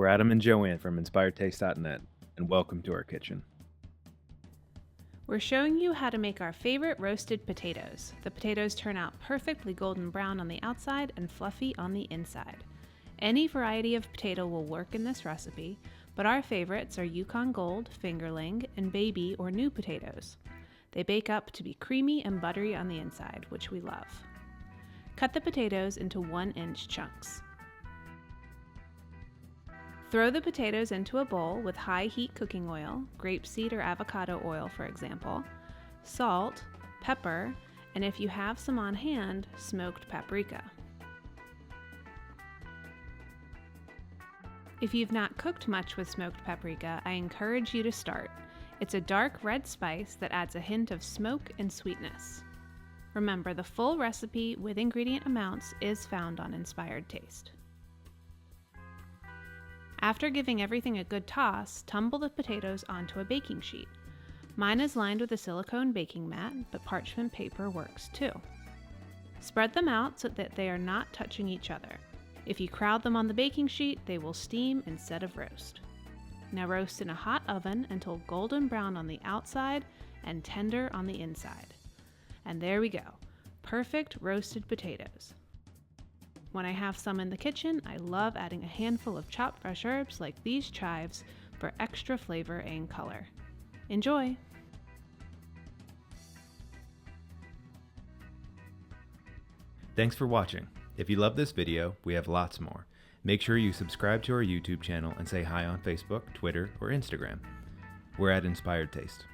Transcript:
We're Adam and Joanne from InspiredTaste.net, and welcome to our kitchen. We're showing you how to make our favorite roasted potatoes. The potatoes turn out perfectly golden brown on the outside and fluffy on the inside. Any variety of potato will work in this recipe, but our favorites are Yukon Gold, Fingerling, and baby or new potatoes. They bake up to be creamy and buttery on the inside, which we love. Cut the potatoes into 1-inch chunks. Throw the potatoes into a bowl with high heat cooking oil, grapeseed or avocado oil for example, salt, pepper, and if you have some on hand, smoked paprika. If you've not cooked much with smoked paprika, I encourage you to start. It's a dark red spice that adds a hint of smoke and sweetness. Remember, the full recipe with ingredient amounts is found on Inspired Taste. After giving everything a good toss, tumble the potatoes onto a baking sheet. Mine is lined with a silicone baking mat, but parchment paper works too. Spread them out so that they are not touching each other. If you crowd them on the baking sheet, they will steam instead of roast. Now roast in a hot oven until golden brown on the outside and tender on the inside. And there we go, perfect roasted potatoes. When I have some in the kitchen, I love adding a handful of chopped fresh herbs like these chives for extra flavor and color. Enjoy! Thanks for watching. If you love this video, we have lots more. Make sure you subscribe to our YouTube channel and say hi on Facebook, Twitter, or Instagram. We're at Inspired Taste.